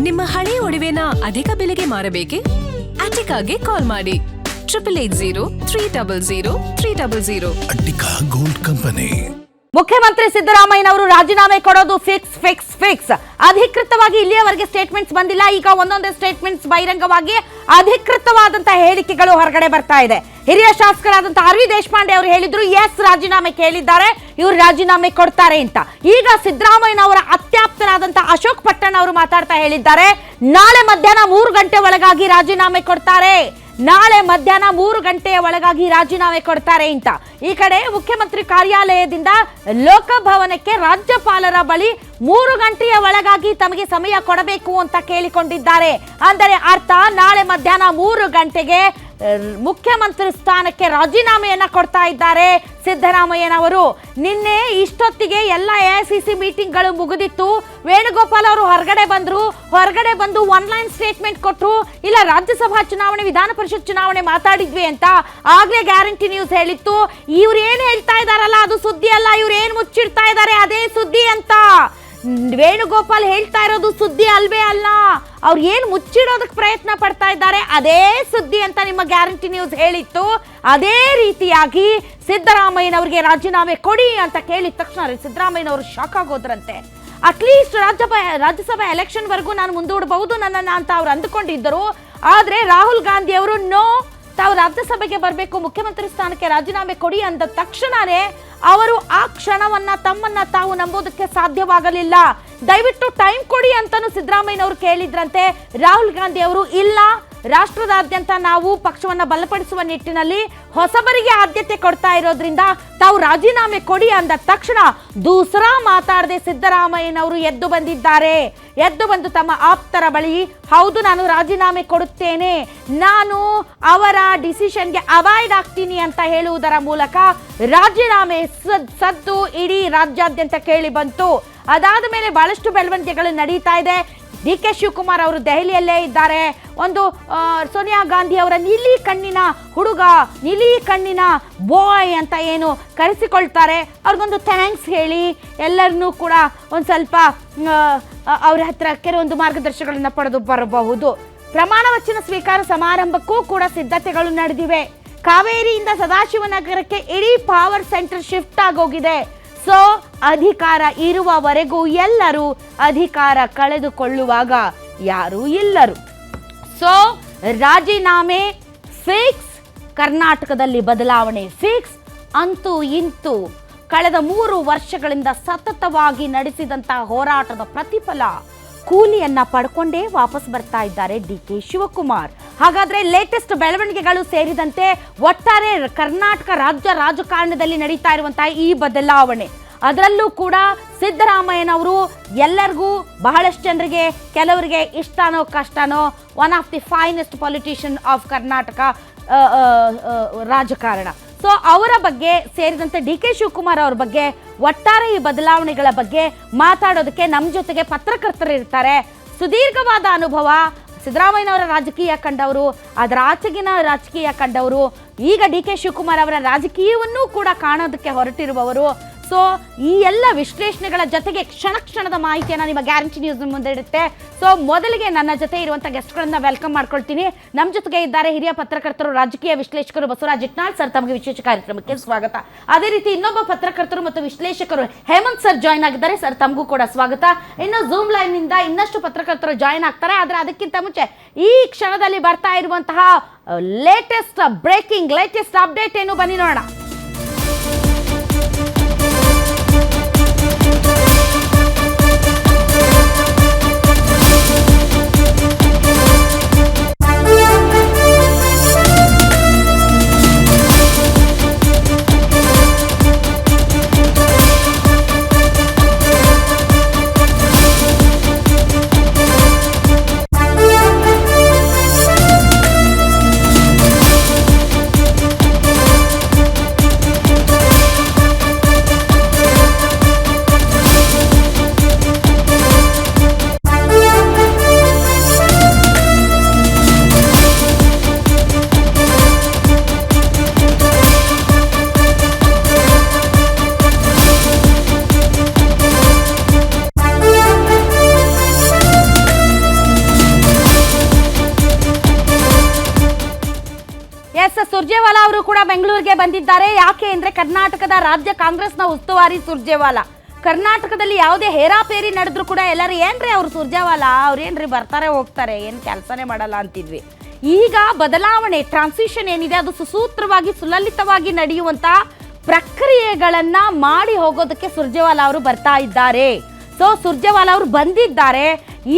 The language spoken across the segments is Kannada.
ನಿಮ್ಮ ಹಳೆ ಒಡವೆನ ಅಧಿಕ ಬೆಲೆಗೆ ಮಾರಬೇಕೆ? ಅಟಿಕಾಗೆ ಕಾಲ್ ಮಾಡಿ 8803000300. Attica gold company. ಮುಖ್ಯಮಂತ್ರಿ ಸಿದ್ದರಾಮಯ್ಯನವರು ರಾಜೀನಾಮೆ ಕೊಡೋದು ಫಿಕ್ಸ್. ಅಧಿಕೃತವಾಗಿ ಇಲ್ಲಿಯವರೆಗೆ ಸ್ಟೇಟ್ಮೆಂಟ್ಸ್ ಬಂದಿಲ್ಲ. ಈಗ ಒಂದೊಂದೇ ಸ್ಟೇಟ್ಮೆಂಟ್ಸ್ ಬಹಿರಂಗವಾಗಿ ಅಧಿಕೃತವಾದಂತಹ ಹೇಳಿಕೆಗಳು ಹೊರಗಡೆ ಬರ್ತಾ ಇದೆ. ಹಿರಿಯ ಶಾಸಕರಾದಂತಹ ಆರ್ ವಿ ದೇಶಪಾಂಡೆ ಅವರು ಹೇಳಿದ್ರು, ಎಸ್ ರಾಜೀನಾಮೆ ಕೇಳಿದ್ದಾರೆ, ಇವರು ರಾಜೀನಾಮೆ ಕೊಡ್ತಾರೆ ಅಂತ. ಈಗ ಸಿದ್ದರಾಮಯ್ಯನವರ ಅತ್ಯಾಪ್ತರಾದಂತಹ ಅಶೋಕ್ ಪಟ್ಟಣ್ ಅವರು ಮಾತಾಡ್ತಾ ಹೇಳಿದ್ದಾರೆ, ನಾಳೆ ಮಧ್ಯಾಹ್ನ 3 ಗಂಟೆ ಒಳಗಾಗಿ ರಾಜೀನಾಮೆ ಕೊಡ್ತಾರೆ. ನಾಳೆ ಮಧ್ಯಾಹ್ನ 3 ಗಂಟೆಯ ಒಳಗಾಗಿ ರಾಜೀನಾಮೆ ಕೊಡ್ತಾರೆ ಅಂತ. ಈ ಕಡೆ ಮುಖ್ಯಮಂತ್ರಿ ಕಾರ್ಯಾಲಯದಿಂದ ಲೋಕಭವನಕ್ಕೆ ರಾಜ್ಯಪಾಲರ ಬಳಿ 3 ಗಂಟೆಯ ಒಳಗಾಗಿ ತಮಗೆ ಸಮಯ ಕೊಡಬೇಕು ಅಂತ ಕೇಳಿಕೊಂಡಿದ್ದಾರೆ. ಅಂದರೆ ಅರ್ಥ ನಾಳೆ ಮಧ್ಯಾಹ್ನ 3 ಗಂಟೆಗೆ ಮುಖ್ಯಮಂತ್ರಿ ಸ್ಥಾನಕ್ಕೆ ರಾಜೀನಾಮೆಯನ್ನ ಕೊಡ್ತಾ ಇದ್ದಾರೆ ಸಿದ್ದರಾಮಯ್ಯನವರು. ನಿನ್ನೆ ಇಷ್ಟೊತ್ತಿಗೆ ಎಲ್ಲ ಎಐಸಿಸಿ ಮೀಟಿಂಗ್ಗಳು ಮುಗಿದಿತ್ತು. ವೇಣುಗೋಪಾಲ್ ಅವರು ಹೊರಗಡೆ ಬಂದು ಆನ್ಲೈನ್ ಸ್ಟೇಟ್ಮೆಂಟ್ ಕೊಟ್ಟರು, ಇಲ್ಲ ರಾಜ್ಯಸಭಾ ಚುನಾವಣೆ, ವಿಧಾನ ಪರಿಷತ್ ಚುನಾವಣೆ ಮಾತಾಡಿದ್ವಿ ಅಂತ. ಆಗ್ಲೇ ಗ್ಯಾರಂಟಿ ನ್ಯೂಸ್ ಹೇಳಿತ್ತು, ಇವ್ರು ಏನ್ ಹೇಳ್ತಾ ಇದಾರಲ್ಲ ಅದು ಸುದ್ದಿ ಅಲ್ಲ, ಇವ್ರು ಏನ್ ಮುಚ್ಚಿಡ್ತಾ ಇದ್ದಾರೆ ಅದೇ ಸುದ್ದಿ ಅಂತ. ವೇಣುಗೋಪಾಲ್ ಹೇಳ್ತಾ ಇರೋದು ಸುದ್ದಿ ಅಲ್ವೇ ಅಲ್ಲ, ಅವ್ರು ಏನ್ ಮುಚ್ಚಿಡೋದಕ್ಕೆ ಪ್ರಯತ್ನ ಪಡ್ತಾ ಇದ್ದಾರೆ ಅದೇ ಸುದ್ದಿ ಅಂತ ನಿಮ್ಮ ಗ್ಯಾರಂಟಿ ನ್ಯೂಸ್ ಹೇಳಿತ್ತು. ಅದೇ ರೀತಿಯಾಗಿ ಸಿದ್ದರಾಮಯ್ಯನವರಿಗೆ ರಾಜೀನಾಮೆ ಕೊಡಿ ಅಂತ ಕೇಳಿದ ತಕ್ಷಣ ಸಿದ್ದರಾಮಯ್ಯನವರು ಶಾಕ್ ಆಗೋದ್ರಂತೆ. ಅಟ್ಲೀಸ್ಟ್ ರಾಜ್ಯಸಭಾ ಎಲೆಕ್ಷನ್ ವರೆಗೂ ನಾನು ಮುಂದೂಡಬಹುದು ನನ್ನನ್ನ ಅಂತ ಅವ್ರು ಅಂದುಕೊಂಡಿದ್ದರು. ಆದ್ರೆ ರಾಹುಲ್ ಗಾಂಧಿ ಅವರು ತಾವು ರಾಜ್ಯಸಭೆಗೆ ಬರಬೇಕು, ಮುಖ್ಯಮಂತ್ರಿ ಸ್ಥಾನಕ್ಕೆ ರಾಜೀನಾಮೆ ಕೊಡಿ ಅಂದ ತಕ್ಷಣನೇ ಅವರು ಆ ಕ್ಷಣವನ್ನ ತಮ್ಮನ್ನ ತಾವು ನಂಬೋದಕ್ಕೆ ಸಾಧ್ಯವಾಗಲಿಲ್ಲ. ದಯವಿಟ್ಟು ಟೈಮ್ ಕೊಡಿ ಅಂತಾನು ಸಿದ್ದರಾಮಯ್ಯನವರು ಕೇಳಿದ್ರಂತೆ. ರಾಹುಲ್ ಗಾಂಧಿ ಅವರು ಇಲ್ಲ, ರಾಷ್ಟ್ರದಾದ್ಯಂತ ನಾವು ಪಕ್ಷವನ್ನ ಬಲಪಡಿಸುವ ನಿಟ್ಟಿನಲ್ಲಿ ಹೊಸಬರಿಗೆ ಆದ್ಯತೆ ಕೊಡ್ತಾ ಇರೋದ್ರಿಂದ ತಾವು ರಾಜೀನಾಮೆ ಕೊಡಿ ಅಂದ ತಕ್ಷಣ ದೂಸರಾ ಮಾತಾಡದೆ ಸಿದ್ದರಾಮಯ್ಯನವರು ಎದ್ದು ಬಂದು ತಮ್ಮ ಆಪ್ತರ ಬಳಿ, ಹೌದು ನಾನು ರಾಜೀನಾಮೆ ಕೊಡುತ್ತೇನೆ, ನಾನು ಅವರ ಡಿಸಿಷನ್ಗೆ ಅವಾಯ್ಡ್ ಆಗ್ತೀನಿ ಅಂತ ಹೇಳುವುದರ ಮೂಲಕ ರಾಜೀನಾಮೆ ಸದ್ದು ಇಡೀ ರಾಜ್ಯಾದ್ಯಂತ ಕೇಳಿ ಬಂತು. ಅದಾದ ಮೇಲೆ ಬಹಳಷ್ಟು ಬೆಳವಣಿಗೆಗಳು ನಡೀತಾ ಇದೆ. ಡಿ.ಕೆ. ಶಿವಕುಮಾರ್ ಅವರು ದೆಹಲಿಯಲ್ಲೇ ಇದ್ದಾರೆ. ಒಂದು ಸೋನಿಯಾ ಗಾಂಧಿ ಅವರ ನೀಲಿ ಕಣ್ಣಿನ ಹುಡುಗ, ನೀಲಿ ಕಣ್ಣಿನ ಬಾಯ್ ಅಂತ ಏನು ಕರೆಸಿಕೊಳ್ತಾರೆ, ಅವ್ರಿಗೊಂದು ಥ್ಯಾಂಕ್ಸ್ ಹೇಳಿ ಎಲ್ಲರನ್ನೂ ಕೂಡ ಒಂದು ಸ್ವಲ್ಪ ಅವ್ರ ಹತ್ರ ಕೆಲವೊಂದು ಮಾರ್ಗದರ್ಶನಗಳನ್ನು ಪಡೆದು ಬರಬಹುದು. ಪ್ರಮಾಣ ವಚನ ಸ್ವೀಕಾರ ಸಮಾರಂಭಕ್ಕೂ ಕೂಡ ಸಿದ್ಧತೆಗಳು ನಡೆದಿವೆ. ಕಾವೇರಿಯಿಂದ ಸದಾಶಿವನಗರಕ್ಕೆ ಇಡೀ ಪವರ್ ಸೆಂಟರ್ ಶಿಫ್ಟ್ ಆಗೋಗಿದೆ. ಸೊ ಅಧಿಕಾರ ಇರುವವರೆಗೂ ಎಲ್ಲರೂ, ಅಧಿಕಾರ ಕಳೆದುಕೊಳ್ಳುವಾಗ ಯಾರೂ ಇಲ್ಲರು. ಸೊ ರಾಜೀನಾಮೆ ಫಿಕ್ಸ್, ಕರ್ನಾಟಕದಲ್ಲಿ ಬದಲಾವಣೆ ಫಿಕ್ಸ್. ಅಂತೂ ಇಂತೂ ಕಳೆದ 3 ವರ್ಷಗಳಿಂದ ಸತತವಾಗಿ ನಡೆಸಿದಂತಹ ಹೋರಾಟದ ಪ್ರತಿಫಲ, ಕೂಲಿಯನ್ನ ಪಡ್ಕೊಂಡೇ ವಾಪಸ್ ಬರ್ತಾ ಇದ್ದಾರೆ ಡಿ.ಕೆ. ಶಿವಕುಮಾರ್. ಹಾಗಾದ್ರೆ ಲೇಟೆಸ್ಟ್ ಬೆಳವಣಿಗೆಗಳು ಸೇರಿದಂತೆ ಒಟ್ಟಾರೆ ಕರ್ನಾಟಕ ರಾಜಕಾರಣದಲ್ಲಿ ನಡೀತಾ ಇರುವಂತಹ ಈ ಬದಲಾವಣೆ, ಅದರಲ್ಲೂ ಕೂಡ ಸಿದ್ದರಾಮಯ್ಯನವರು ಎಲ್ಲರಿಗೂ, ಬಹಳಷ್ಟು ಜನರಿಗೆ, ಕೆಲವರಿಗೆ ಇಷ್ಟನೋ ಕಷ್ಟನೋ, one of the finest politician of Karnataka ರಾಜಕಾರಣ. ಸೊ ಅವರ ಬಗ್ಗೆ ಸೇರಿದಂತೆ ಡಿ.ಕೆ. ಶಿವಕುಮಾರ್ ಅವ್ರ ಬಗ್ಗೆ, ಒಟ್ಟಾರೆ ಈ ಬದಲಾವಣೆಗಳ ಬಗ್ಗೆ ಮಾತಾಡೋದಕ್ಕೆ ನಮ್ಮ ಜೊತೆಗೆ ಪತ್ರಕರ್ತರು ಇರ್ತಾರೆ. ಸುದೀರ್ಘವಾದ ಅನುಭವ, ಸಿದ್ದರಾಮಯ್ಯನವರ ರಾಜಕೀಯ ಕಂಡವರು, ಅದರ ಆಚೆಗಿನ ರಾಜಕೀಯ ಕಂಡವರು, ಈಗ ಡಿ.ಕೆ. ಶಿವಕುಮಾರ್ ಅವರ ರಾಜಕೀಯವನ್ನೂ ಕೂಡ ಕಾಣೋದಕ್ಕೆ ಹೊರಟಿರುವವರು. ಸೊ ಈ ಎಲ್ಲ ವಿಶ್ಲೇಷಣೆಗಳ ಜೊತೆಗೆ ಕ್ಷಣದ ಮಾಹಿತಿಯನ್ನು ನಿಮ್ಮ ಗ್ಯಾರಂಟಿ ನ್ಯೂಸ್ ಮುಂದೆ ಇಡುತ್ತೆ. ಸೊ ಮೊದಲಿಗೆ ನನ್ನ ಜೊತೆ ಇರುವಂಥ ಗೆಸ್ಟ್ಗಳನ್ನ ವೆಲ್ಕಮ್ ಮಾಡ್ಕೊಳ್ತೀನಿ. ನಮ್ಮ ಜೊತೆಗೆ ಇದ್ದಾರೆ ಹಿರಿಯ ಪತ್ರಕರ್ತರು, ರಾಜಕೀಯ ವಿಶ್ಲೇಷಕರು ಬಸವರಾಜ್ ಇಟ್ನಾಳ್ ಸರ್, ತಮಗೆ ವಿಶೇಷ ಕಾರ್ಯಕ್ರಮಕ್ಕೆ ಸ್ವಾಗತ. ಅದೇ ರೀತಿ ಇನ್ನೊಬ್ಬ ಪತ್ರಕರ್ತರು ಮತ್ತು ವಿಶ್ಲೇಷಕರು ಹೇಮಂತ್ ಸರ್ ಜಾಯ್ನ್ ಆಗಿದ್ದಾರೆ. ಸರ್, ತಮಗೂ ಕೂಡ ಸ್ವಾಗತ. ಇನ್ನು ಝೂಮ್ ಲೈನ್ ನಿಂದ ಇನ್ನಷ್ಟು ಪತ್ರಕರ್ತರು ಜಾಯ್ನ್ ಆಗ್ತಾರೆ. ಆದರೆ ಅದಕ್ಕಿಂತ ಮುಂಚೆ ಈ ಕ್ಷಣದಲ್ಲಿ ಬರ್ತಾ ಇರುವಂತಹ ಲೇಟೆಸ್ಟ್ ಅಪ್ಡೇಟ್ ಏನು, ಬನ್ನಿ ನೋಡೋಣ. ಸುರ್ಜೇವಾಲಾ ಅವರು ಕೂಡ ಬೆಂಗಳೂರಿಗೆ ಬಂದಿದ್ದಾರೆ. ಯಾಕೆ ಅಂದ್ರೆ ಕರ್ನಾಟಕದ ರಾಜ್ಯ ಕಾಂಗ್ರೆಸ್ನ ಉಸ್ತುವಾರಿ ಸುರ್ಜೇವಾಲಾ. ಕರ್ನಾಟಕದಲ್ಲಿ ಯಾವುದೇ ಹೇರಾಪೇರಿ ನಡೆದ್ರು ಕೂಡ ಎಲ್ಲರೂ ಏನ್ರಿ ಅವ್ರು ಸುರ್ಜೇವಾಲಾ ಅವ್ರೇನ್ರಿ ಬರ್ತಾರೆ ಹೋಗ್ತಾರೆ ಏನು ಕೆಲಸನೇ ಮಾಡಲ್ಲ ಅಂತಿದ್ವಿ. ಈಗ ಬದಲಾವಣೆ ಟ್ರಾನ್ಸಿಷನ್ ಏನಿದೆ ಅದು ಸುಸೂತ್ರವಾಗಿ ಸುಲಲಿತವಾಗಿ ನಡೆಯುವಂತ ಪ್ರಕ್ರಿಯೆಗಳನ್ನ ಮಾಡಿ ಹೋಗೋದಕ್ಕೆ ಸುರ್ಜೇವಾಲಾ ಅವರು ಬರ್ತಾ ಇದ್ದಾರೆ. ಸೊ ಸುರ್ಜೇವಾಲಾ ಅವರು ಬಂದಿದ್ದಾರೆ.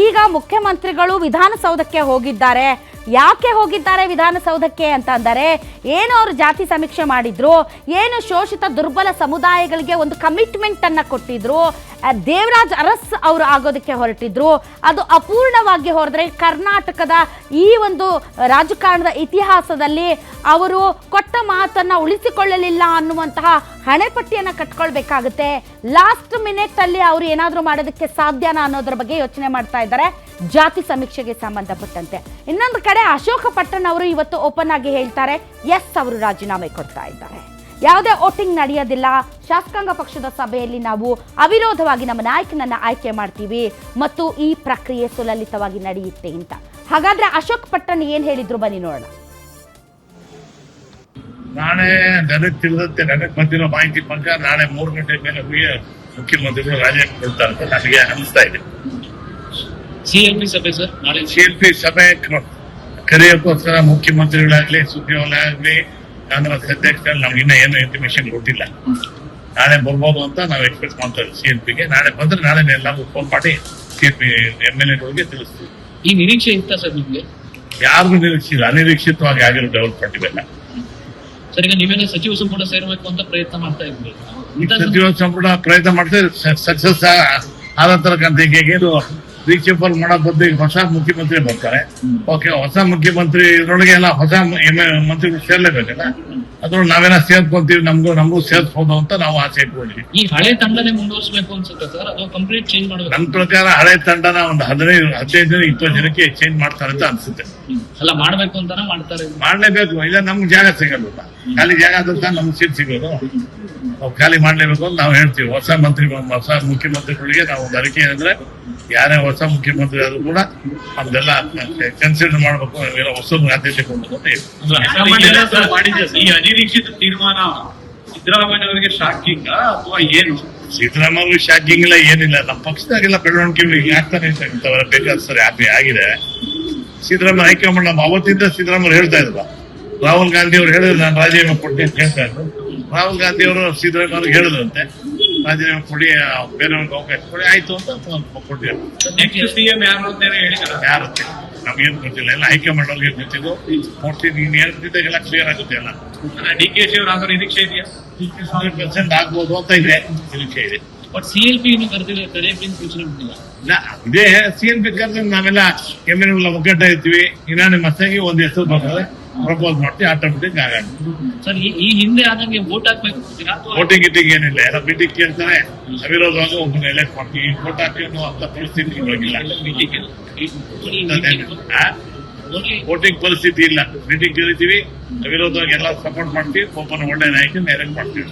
ಈಗ ಮುಖ್ಯಮಂತ್ರಿಗಳು ವಿಧಾನಸೌಧಕ್ಕೆ ಹೋಗಿದ್ದಾರೆ. ಯಾಕೆ ಹೋಗಿದ್ದಾರೆ ವಿಧಾನಸೌಧಕ್ಕೆ ಅಂತ ಅಂದರೆ ಏನು ಅವರು ಜಾತಿ ಸಮೀಕ್ಷೆ ಮಾಡಿದ್ರು, ಏನು ಶೋಷಿತ ದುರ್ಬಲ ಸಮುದಾಯಗಳಿಗೆ ಒಂದು ಕಮಿಟ್ಮೆಂಟ್ ಅನ್ನ ಕೊಟ್ಟಿದ್ರು, ದೇವರಾಜ್ ಅರಸ್ ಅವರು ಆಗೋದಕ್ಕೆ ಹೊರಟಿದ್ರು. ಅದು ಅಪೂರ್ಣವಾಗಿ ಹೋದ್ರೆ ಕರ್ನಾಟಕದ ಈ ಒಂದು ರಾಜಕಾರಣದ ಇತಿಹಾಸದಲ್ಲಿ ಅವರು ಕೊಟ್ಟ ಮಾತನ್ನ ಉಳಿಸಿಕೊಳ್ಳಲಿಲ್ಲ ಅನ್ನುವಂತಹ ಹಣೆಪಟ್ಟಿಯನ್ನ ಕಟ್ಕೊಳ್ಬೇಕಾಗುತ್ತೆ. ಲಾಸ್ಟ್ ಮಿನಿಟ್ ಅಲ್ಲಿ ಅವರು ಏನಾದರೂ ಮಾಡೋದಕ್ಕೆ ಸಾಧ್ಯನಾ ಅನ್ನೋದ್ರ ಬಗ್ಗೆ ಯೋಚನೆ ಮಾಡ್ತಾ ಇದ್ದಾರೆ ಜಾತಿ ಸಮೀಕ್ಷೆಗೆ ಸಂಬಂಧಪಟ್ಟಂತೆ. ಇನ್ನೊಂದು ಕಡೆ ಅಶೋಕ ಪಟ್ಟಣ್ ಅವರು ಇವತ್ತು ಓಪನ್ ಆಗಿ ಹೇಳ್ತಾರೆ ಎಸ್ ಅವರು ರಾಜೀನಾಮೆ ಕೊಡ್ತಾ ಇದ್ದಾರೆ. ಯಾವುದೇ ವೋಟಿಂಗ್ ನಡೆಯೋದಿಲ್ಲ. ಶಾಸಕಾಂಗ ಪಕ್ಷದ ಸಭೆಯಲ್ಲಿ ನಾವು ಅವಿರೋಧವಾಗಿ ನಮ್ಮ ನಾಯಕನನ್ನ ಆಯ್ಕೆ ಮಾಡ್ತೀವಿ ಮತ್ತು ಈ ಪ್ರಕ್ರಿಯೆ ಸುಲಲಿತವಾಗಿ ನಡೆಯುತ್ತೆ ಅಂತ. ಹಾಗಾದ್ರೆ ಅಶೋಕ್ ಪಟ್ಟಣ್ ಏನ್ ಹೇಳಿದ್ರು ಬನ್ನಿ ನೋಡೋಣ. ನಾಳೆ ನನಗೆ ತಿಳಿದಂತೆ ನನಗೆ ಬಂದಿರೋ ಮಾಹಿತಿ ಪ್ರಕಾರ ನಾಳೆ 3 ಗಂಟೆ ಮೇಲೆ ಮುಖ್ಯಮಂತ್ರಿಗಳು ರಾಜೀನಾಮೆ ಕೊಡ್ತಾರೆ ಅಂತ ನನಗೆ ಅನಿಸ್ತಾ ಇದೆ. ಸಿಎಲ್ಪಿ ಸಭೆ ಸರ್, ನಾಳೆ ಸಿಎಲ್ಪಿ ಸಭೆ ಕರೆಯೋಕ್ಕೋಸ್ಕರ ಮುಖ್ಯಮಂತ್ರಿಗಳಾಗ್ಲಿ ಸುದ್ದಿವಾಲಾ ಆಗ್ಲಿ ಕಾಂಗ್ರೆಸ್ ಅಧ್ಯಕ್ಷರಲ್ಲಿ ನಮ್ಗೆ ಇನ್ನೂ ಏನು ಇನ್ಫಾರ್ಮೇಶನ್ ಕೊಟ್ಟಿಲ್ಲ. ನಾಳೆ ಬರ್ಬೋದು ಅಂತ ನಾವು ಎಕ್ಸ್ಪೆಕ್ಟ್ ಮಾಡ್ತಾ ಇದ್ದೀವಿ. ಸಿಎಲ್ಪಿಗೆ ನಾಳೆ ಬಂದ್ರೆ ನಾಳೆ ನಾವು ಫೋನ್ ಮಾಡಿ ಸಿಎಲ್ಪಿ MLAಗಳಿಗೆ ತಿಳಿಸ್ತೀವಿ. ಈ ನಿರೀಕ್ಷೆ ಇತ್ತ ಸರ್ ನಿಮ್ಗೆ? ಯಾರಿಗೂ ನಿರೀಕ್ಷಿಲ್ಲ, ಅನಿರೀಕ್ಷಿತವಾಗಿ ಆಗಿರೋ ಡೆವಲಪ್ಮೆಂಟ್ ಇವೆಲ್ಲ. ಸರ್, ಈಗ ನೀವೇನು ಸಚಿವ ಸಂಪುಟ ಸೇರಬೇಕು ಅಂತ ಪ್ರಯತ್ನ ಮಾಡ್ತಾ ಇದ್ರಿ. ಸಚಿವ ಸಂಪುಟ ಪ್ರಯತ್ನ ಮಾಡ್ತಾರೆ, ಸಕ್ಸಸ್ ಆದ ತರಕಂತ ರೀಚೇಬಲ್ ಮಾಡೋ ಬದ್ದು ಈಗ ಹೊಸ ಮುಖ್ಯಮಂತ್ರಿ ಬರ್ತಾರೆ. ಓಕೆ, ಹೊಸ ಮುಖ್ಯಮಂತ್ರಿ ಇದ್ರೊಳಗೆ ಎಲ್ಲ ಹೊಸ ಮಂತ್ರಿಗಳು ಸೇರ್ಲೇಬೇಕಲ್ಲ. ಅದ್ರೊಳಗೆ ನಾವೇನ ಸೇರ್ಕೊಂತೀವಿ, ನಮಗೂ ಸೇರ್ಸ್ಬೋದು ಅಂತ ನಾವು ಆಸೆ ಇಟ್ಕೊಂಡಿದ್ವಿ. ಈ ಹಳೆ ತಂಡನೇ ಮುಂದುವರಿಸಬೇಕು ಅನ್ಸುತ್ತೆ ಸರ್, ಅದು ಕಂಪ್ಲೀಟ್ ಚೇಂಜ್ ಮಾಡಬೇಕು? ನನ್ನ ಪ್ರಕಾರ ಹಳೆ ತಂಡನ ಒಂದು 15-20 ಜನಕ್ಕೆ ಚೇಂಜ್ ಮಾಡ್ತಾರೆ ಅಂತ ಅನ್ಸುತ್ತೆ. ಅಲ್ಲ, ಮಾಡ್ಬೇಕು ಅಂತಾನೆ ಮಾಡ್ತಾರೆ. ಮಾಡ್ಲೇಬೇಕು, ಇಲ್ಲ ನಮ್ಗೆ ಜಾಗ ಸಿಗಲ್ಲ. ಖಾಲಿ ಜಾಗ ಆದಂತ ನಮ್ಗೆ ಸೀಟ್ ಸಿಗೋದು. ನಾವು ಖಾಲಿ ಮಾಡ್ಲೇಬೇಕು ಅಂತ ನಾವು ಹೇಳ್ತೀವಿ. ಹೊಸ ಮುಖ್ಯಮಂತ್ರಿಗಳಿಗೆ ನಾವು ಒಂದು ಅರಿಕೆ ಏನಂದ್ರೆ ಯಾರೇ ಹೊಸ ಮುಖ್ಯಮಂತ್ರಿ ಆದ್ರೂ ಕೂಡ ಅದೆಲ್ಲ ಕನ್ಸಿಡರ್ ಮಾಡ್ಬೇಕು, ಹೊಸ ಆದ್ಯತೆ ಕೊಡಬೇಕು. ಈ ಅನಿರೀಕ್ಷಿತ ತೀರ್ಮಾನ ಸಿದ್ದರಾಮಯ್ಯ ಶಾಕಿಂಗ್ ಅಥವಾ ಏನು? ಸಿದ್ದರಾಮಯ್ಯ ಶಾಕಿಂಗ್ ಇಲ್ಲ, ಏನಿಲ್ಲ. ನಮ್ಮ ಪಕ್ಷದಾಗೆಲ್ಲ ಬೆಳವಣಿಗೆ ಆಗ್ತಾನೆ ಬೇಕಾದ ಸರಿ ಆಗಿದೆ. ಸಿದ್ದರಾಮಯ್ಯ ಹೈಕಮಾಂಡ್ ನಮ್ಮ ಅವತ್ತಿಂದ ಸಿದ್ದರಾಮಯ್ಯ ಹೇಳ್ತಾ ಇದ್ರು. ರಾಹುಲ್ ಗಾಂಧಿ ಅವರು ಹೇಳಿದ್ರು ನಾನು ರಾಜೀನಾಮೆ ಕೊಡ್ತೀನಿ ಅಂತ ಹೇಳ್ತಾ ಇದ್ರು. ರಾಹುಲ್ ಗಾಂಧಿ ಅವರು ಸಿದ್ದರಾಮಯ್ಯ ಹೇಳಿದ್ರಂತೆ ರಾಜೀನಾಮೆ ಕೊಡಿ, ಬೇರೆಯವ್ರಿಗೆ ಅವಕಾಶ ಕೊಡಿ, ಆಯ್ತು ಅಂತ ಕೊಟ್ಟಿದ್ದಾರೆ. ನೆಕ್ಸ್ಟ್ ಸಿಎಂ ಯಾರು ಅಂತ ಹೇಳಿದಾರೆ? ಯಾರು ನಮ್ಗೇನು ಗೊತ್ತಿಲ್ಲ, ಎಲ್ಲ ಹೈಕಮಾಂಡ್ ಅವ್ರಿಗೆ ಗೊತ್ತಿದ್ದು. ಮೋಸ್ಟ್ಲಿ ನೀನ್ ಹೇಳ್ತಿದ್ದಾಗೆಲ್ಲ ಕ್ಲಿಯರ್ ಆಗುತ್ತೆ ಎಲ್ಲ. DKC ಅವ್ರ ಆಗೋ ನಿರೀಕ್ಷೆ ಇದೆಯಾ? 100% ಆಗ್ಬೋದು ಅಂತ ಇದೆ, ನಿರೀಕ್ಷೆ ಇದೆ. ಬಟ್ ಸಿಎಲ್ಪಿ ಇನ್ನು ಕರೆಯಕ್ಕೆ ಸೂಚನೆ ಬಿಟ್ಟಿಲ್ಲ. ಇದೇ ಸಿಎಲ್ಪಿ ಕರೆದ್ರೆ ನಾವೆಲ್ಲ MLA ಮುಖಂಡ ಇರ್ತೀವಿ. ಇನ್ನ ನಿಮ್ಮ ಮಸಾಗಿ ಒಂದ್ ಹೆಸರು ಬರ್ತದೆ, ಪ್ರಪೋಸ್ ಮಾಡ್ತೀವಿ, ಆಟೋಮೆಟಿಕ್ ಆಗ. ಸರ್, ಈ ಹಿಂದೆ ಆದಂಗೆ ವೋಟ್ ಹಾಕ್ಬೇಕು ಅಥವಾ ವೋಟಿಂಗ್ ಗಿಟ್ಟಿಂಗ್ ಏನಿಲ್ಲ, ಎಲ್ಲ ಮೀಟಿಂಗ್ ಕೇಳ್ತಾರೆ, ಅವಿರೋಧವಾಗಿ ಒಬ್ಬನ ಎಲೆಕ್ಟ್ ಮಾಡ್ತೀವಿ. ವೋಟ್ ಹಾಕಿ ಅಂತ ಪರಿಸ್ಥಿತಿ ಇವಾಗಿಲ್ಲ. ವೋಟಿಂಗ್ ಪರಿಸ್ಥಿತಿ ಇಲ್ಲ. ಮೀಟಿಂಗ್ ಕರಿತೀವಿ, ಅವಿರೋಧವಾಗಿ ಎಲ್ಲ ಸಪೋರ್ಟ್ ಮಾಡ್ತೀವಿ, ಒಬ್ಬನ ಒಳ್ಳೆ ನಾಯಕನ ಎಲೆಕ್ಟ್ ಮಾಡ್ತೀವಿ.